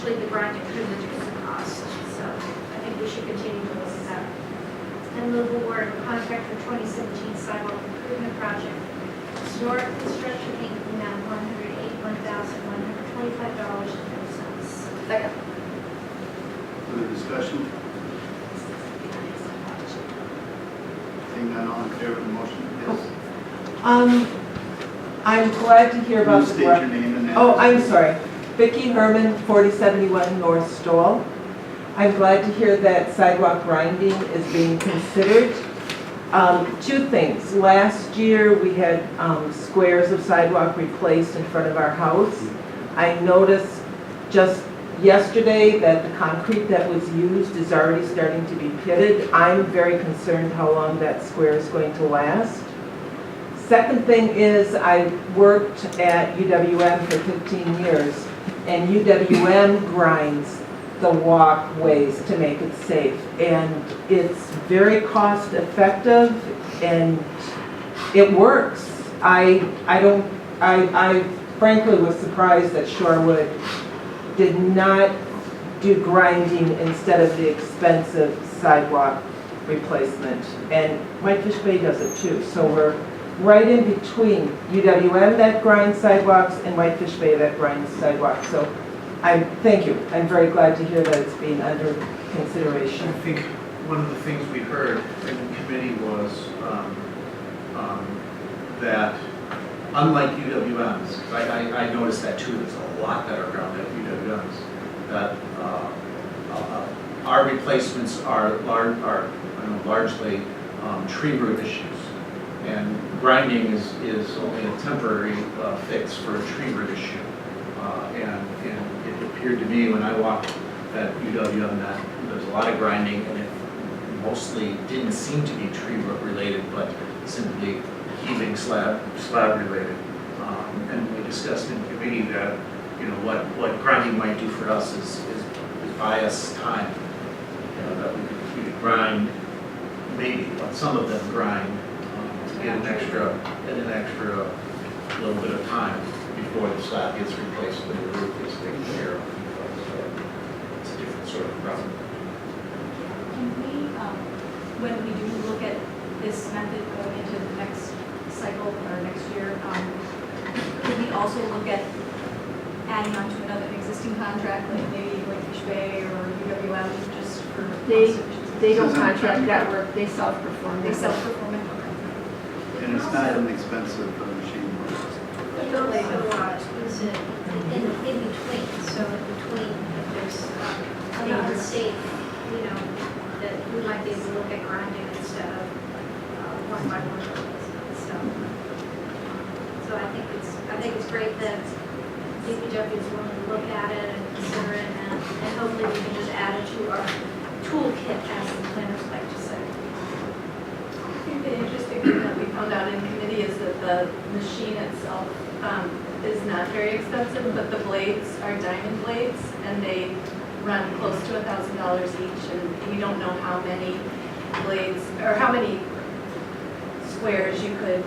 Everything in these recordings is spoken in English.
eventually the grinding could reduce the cost. So I think we should continue to look at that. And move award of a contract for 2017 sidewalk improvement project. Snort Construction Inc. amount $181,125.30. Second. Further discussion? Seeing none, all in favor of the motion? Yes. I'm glad to hear about Please the. state your name and address. Oh, I'm sorry. Vicki Herman, 4071 North Stoll. I'm glad to hear that sidewalk grinding is being considered. Two things. Last year, we had squares of sidewalk replaced in front of our house. I noticed just yesterday that the concrete that was used is already starting to be pitted. I'm very concerned how long that square is going to last. Second thing is I worked at UWM for 15 years, and UWM grinds the walkways to make it safe, and it's very cost effective and it works. I frankly was surprised that Shorewood did not do grinding instead of the expensive sidewalk replacement, and Whitefish Bay does it too. So we're right in between UWM that grinds sidewalks and Whitefish Bay that grinds sidewalks. So thank you. I'm very glad to hear that it's being under consideration. I think one of the things we heard in committee was that unlike UWMs, I noticed that too, there's a lot that are ground at UWMs, that our replacements are largely tree root issues. And grinding is only a temporary fix for a tree root issue. And it appeared to me when I walked at UWM that there's a lot of grinding, and it mostly didn't seem to be tree root related, but simply heaving slab related. And we discussed in committee that, you know, what grinding might do for us is buy us time. You know, that we could grind, maybe, but some of them grind to get an extra little bit of time before the slab gets replaced and the roof is taken care of. So it's a different sort of problem. Can we, when we do look at this method going into the next cycle or next year, could we also look at adding on to another existing contract, like maybe Whitefish Bay or UWM, just for cost efficiency? They don't contract that work, they self-perform. They self-perform it? And it's not an expensive machine. But also, is it in between, so in between, if there's an unsafe, you know, that we might be able to look at grinding instead of one by one so I think it's great that DPW is willing to look at it and consider it, and hopefully we can just add it to our toolkit, as the planners like to say. I think the interesting thing that we found out in committee is that the machine itself is not very expensive, but the blades are diamond blades, and they run close to $1,000 each, and we don't know how many blades, or how many squares you could,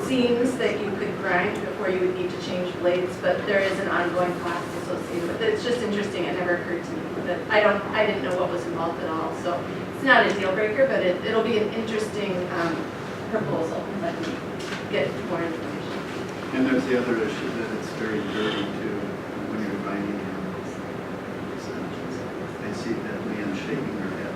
seams that you could grind before you would need to change blades, but there is an ongoing cost associated with it. It's just interesting, it never occurred to me that I didn't know what was involved at all, so it's not a deal breaker, but it'll be an interesting proposal when we get more information. And there's the other issue that it's very dirty too when you're grinding. I see that Leanne shaking her head.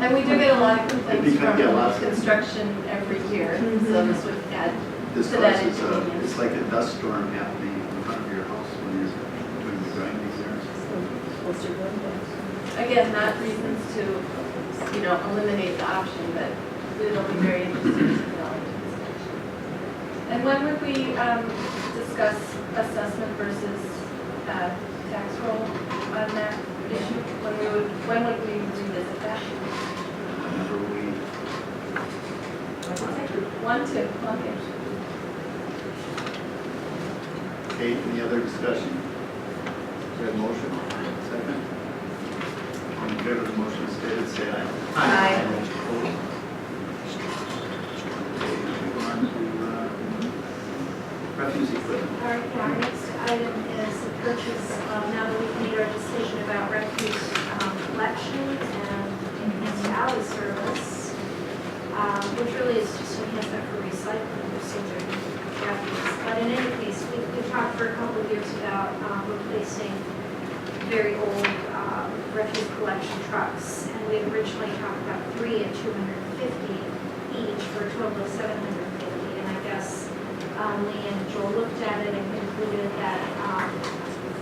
And we do get a lot of complaints Because, yeah, lots from of- construction every year, so this would add This to that causes inconvenience. it's like a dust storm happening in front of your house when you're doing the grinding there. Again, not reasons to, eliminate the option, but it'll be very interesting to know. And when would we discuss assessment versus tax roll on that issue? When would we revisit that? Whenever we, Okay. okay, any other discussion? Is there a motion? Second? All in favor of the motion stated, say aye. Aye. Opposed? Okay, move on to refuse equipment. Our next item is the purchase, now that we've made made our decision about refuse collection and enhanced alley service, which really is just enhanced that for recycling, which seems refuse. But in any case, we talked for a couple of years about replacing very old refuse collection trucks, and we had originally talked about 3 at 250 each for a total of 750. And I guess Leanne and Joel looked at it and concluded that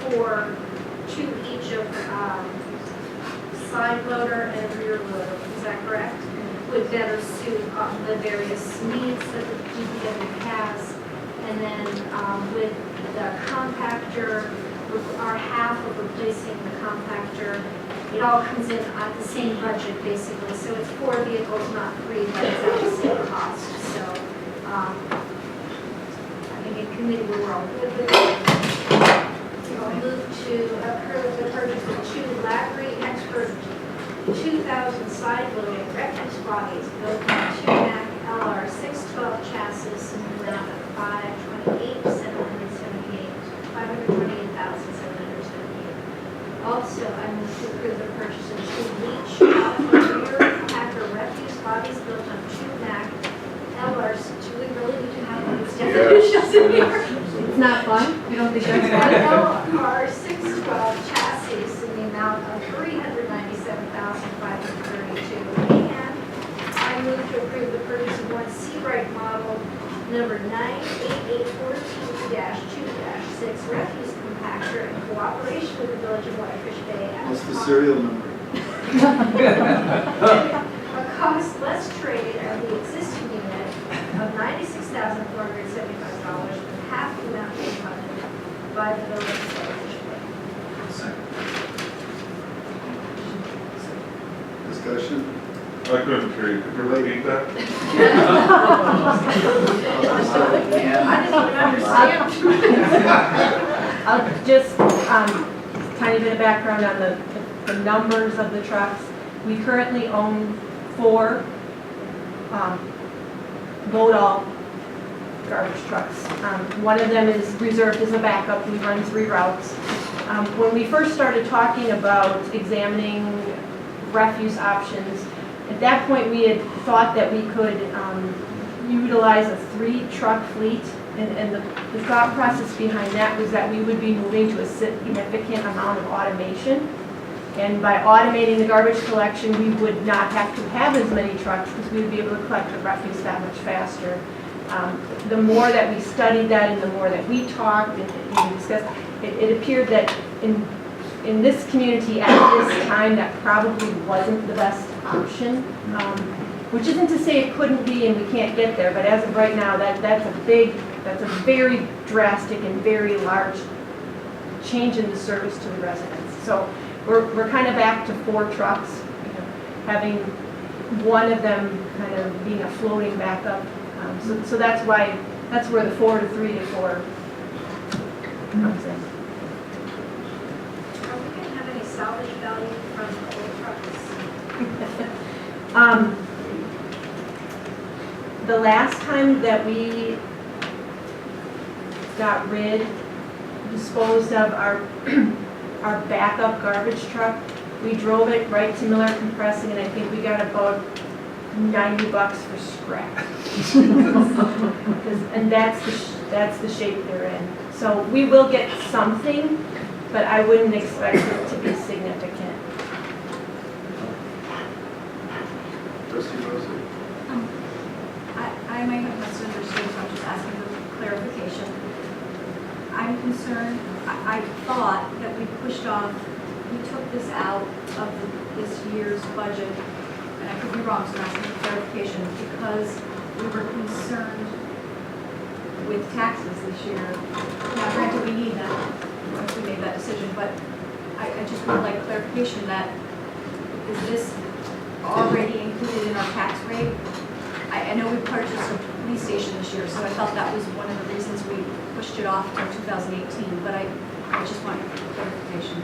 for 2 each of side loader and rear loader, is that correct? Would better suit the various needs that the DPW has. And then with the compactor, our half of replacing the compactor, it all comes in at the same budget basically. So it's 4 vehicles, not 3, but it's at the same cost. So I think in committee we were all good with it. I'll move to approve the purchase of 2 Lavery Expert 2000 side loading refuse bodies built on 2 Mack LR 612 chassis in the amount of $528,778. Also, I move to approve the purchase of 2 Leach rear packer refuse bodies built on 2 Mack LRs. Do we really need to have these definitions in here? It's not fun? You don't think that's fun? LR 612 chassis in the amount of $397,532. And I move to approve the purchase of 1 Seabright model number 98842-2-6 refuse compactor in cooperation with the Village of Whitefish Bay at What's the serial number? a cost less traded of the existing unit of $96,475 with half the amount being funded by the Village of Whitefish Bay. Discussion? I couldn't hear you. Could you repeat that? I didn't even understand. I'll just, tiny bit of background on the numbers of the trucks. We currently own 4 load-all garbage trucks. One of them is reserved as a backup. We run 3 routes. When we first started talking about examining refuse options, at that point we had thought that we could utilize a 3-truck fleet, and the thought process behind that was that we would be moving to a significant amount of automation. And by automating the garbage collection, we would not have to have as many trucks because we would be able to collect the refuse that much faster. The more that we studied that and the more that we talked and discussed, it appeared that in this community at this time, that probably wasn't the best option. Which isn't to say it couldn't be and we can't get there, but as of right now, that's a very drastic and very large change in the service to the residents. So we're kind of back to 4 trucks, having one of them kind of being a floating backup. So that's where the 4 to 3 to 4 comes in. Are we going to have any salvage value from the old trucks? The last time that we disposed of our backup garbage truck, we drove it right to Miller Compressing, and I think we got about $90 for scrap. And that's the shape they're in. So we will get something, but I wouldn't expect it to be significant. Trustee Rosie? I might have misunderstood, so I'm just asking for clarification. I'm concerned, I thought that we pushed off, we took this out of this year's budget, and I could be wrong, so I'm asking for clarification, because we were concerned with taxes this year. Now, granted, we need them, once we made that decision, but I just would like clarification that, is this already included in our tax rate? I know we purchased a police station this year, so I felt that was one of the reasons we pushed it off to 2018, but I just want clarification.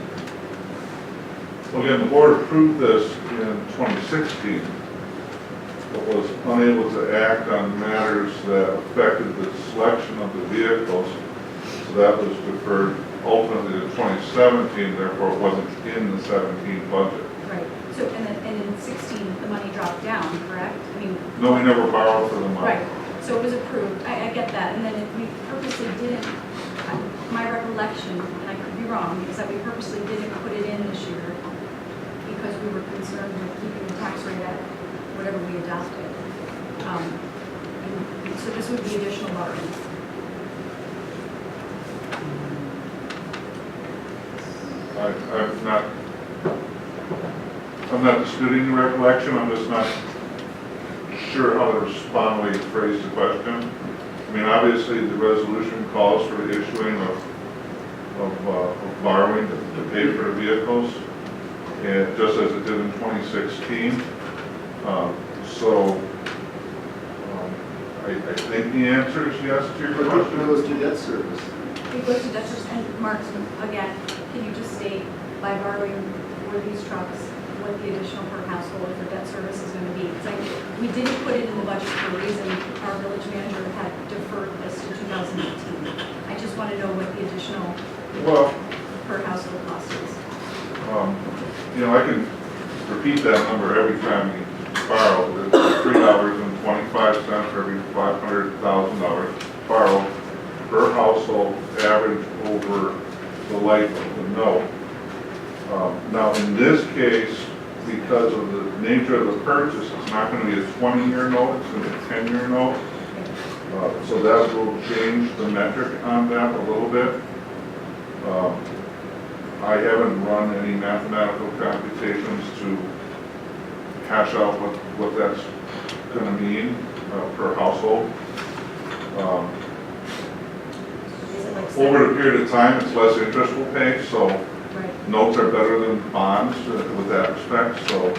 Well, again, the board approved this in 2016, but was unable to act on matters that affected the selection of the vehicles, so that was deferred ultimately to 2017, therefore it wasn't in the 17 budget. Right, so, and in 16, the money dropped down, correct? I mean, No, we never borrowed for the money. right, so it was approved, I get that, and then if we purposely didn't, my recollection, and I could be wrong, is that we purposely didn't put it in this year because we were concerned with keeping the tax rate at whatever we adopted. And so this would be additional borrowing. I'm not disputing the recollection, I'm just not sure how to respond when you phrase the question. I mean, obviously, the resolution calls for the issuing of borrowing to pay for the vehicles, and just as it did in 2016. I think the answer is yes to your But it question. goes to debt service. It goes to debt service, and Mark, again, can you just state by borrowing for these trucks, what the additional per household for debt service is going to be? Because we didn't put it in the budget for a reason. Our village manager had deferred this to 2018. I just want to know what the additional Well, per household cost is. you know, I can repeat that number every time we borrow. It's $3.25 for every $500,000 borrowed per household, average over the life of the note. Now, in this case, because of the nature of the purchase, it's not going to be a 20-year note, it's going to be a 10-year note. So that will change the metric on that a little bit. I haven't run any mathematical computations to hash out what that's going to mean per household. Is it like Over a period of time, it's less interest we'll pay, so Right. notes are better than bonds with that respect, so.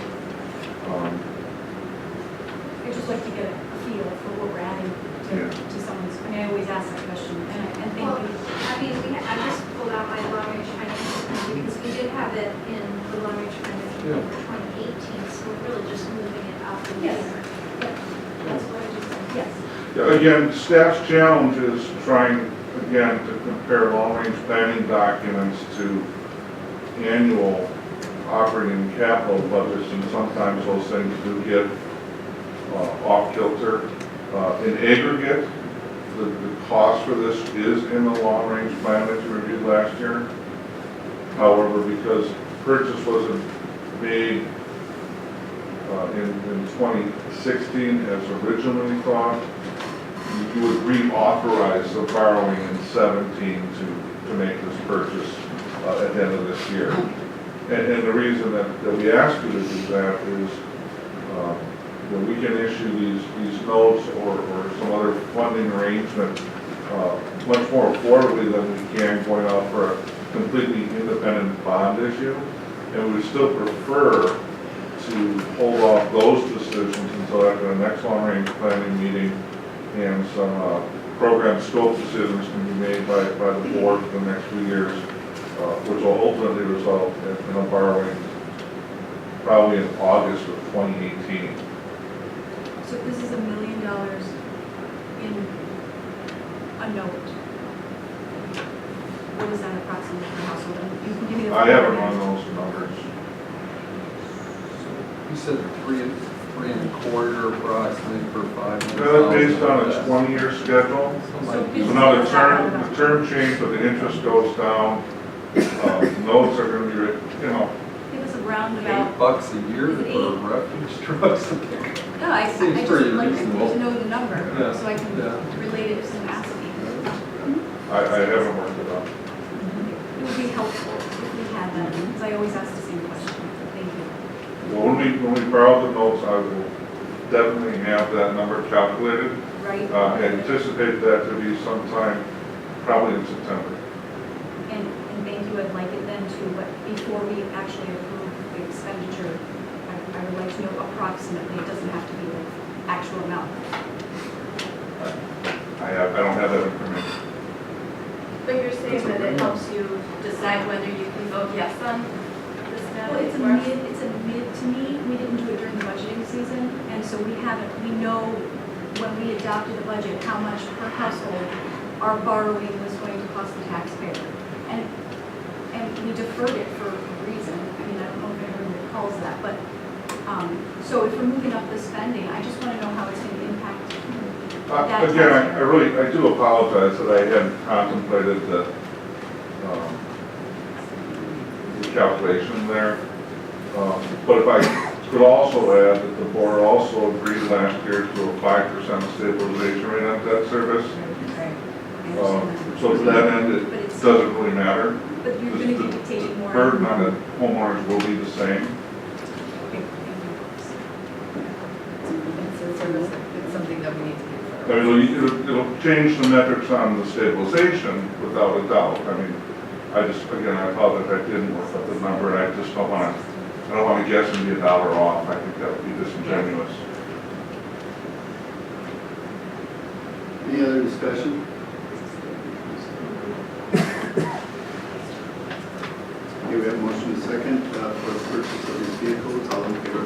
I'd just like to get a feel for what we're adding to someone's, I mean, I always ask that question, and thank Well, you. I mean, I just pulled out my long-range financial plan because we did have it in the long-range financial plan for 2018, so we're really just moving it up a year. Yes. That's what I just said. Yes. Yeah, again, staff's challenge is trying, again, to compare long-range planning documents to annual operating capital budgets, and sometimes those things do get off kilter. In aggregate, the cost for this is in the long-range plan that you reviewed last year. However, because purchase wasn't made in 2016 as originally thought, you would reauthorize the borrowing in 17 to make this purchase at the end of this year. And the reason that we ask you to do that is that we can issue these notes or some other funding arrangement much more affordably than we can going out for a completely independent bond issue. And we would still prefer to hold off those decisions until after the next long-range planning meeting, and some program scope decisions can be made by the board for the next few years, which will ultimately result in a borrowing probably in August of 2018. So this is $1 million in a note. What is that approximately per household? And you can give me the. I haven't run those numbers. You said three and a quarter approximately per 500,000. That's based on a 20-year schedule. So So now the term changed, but the interest goes down. Notes are going to be, Give us a roundabout. $8 a year Is it for eight? refuge trucks. No, I Seems just pretty would like reasonable. to know the number, Yeah, so I can yeah. relate it to some asking. I haven't worked it out. It would be helpful if we had that, because I always ask the same question. Thank you. Well, when we borrow the notes, I will definitely have that number calculated. Right? I anticipate that to be sometime probably in September. And thank you, I'd like it then too, but before we actually approve the expenditure, I would like to know approximately, it doesn't have to be the actual amount. I don't have that information. But you're saying that it helps you decide whether you can vote yes on this now? Well, it's a mid, to me, we didn't do it during the budgeting season, and so we know when we adopted the budget, how much per household our borrowing was going to cost the taxpayer. and we deferred it for a reason. I mean, I don't know if everyone recalls that, but, so if we're moving up the spending, I just want to know how it's going to impact that. Again, I do apologize that I hadn't contemplated the calculation there. But if I could also add that the board also agreed last year to a 5% stabilization rate on debt service. So to that end, it doesn't really matter. But you're going to be taking more. The burden on the homeowners will be the same. It's something that we need to do. I mean, it'll change the metrics on the stabilization without a doubt. I mean, again, I apologize, I didn't work up the number, and I just don't want to guess and be $1 off. I think that would be disingenuous. Any other discussion? Okay, we have a motion and a second for the purchase of these vehicles. All in favor,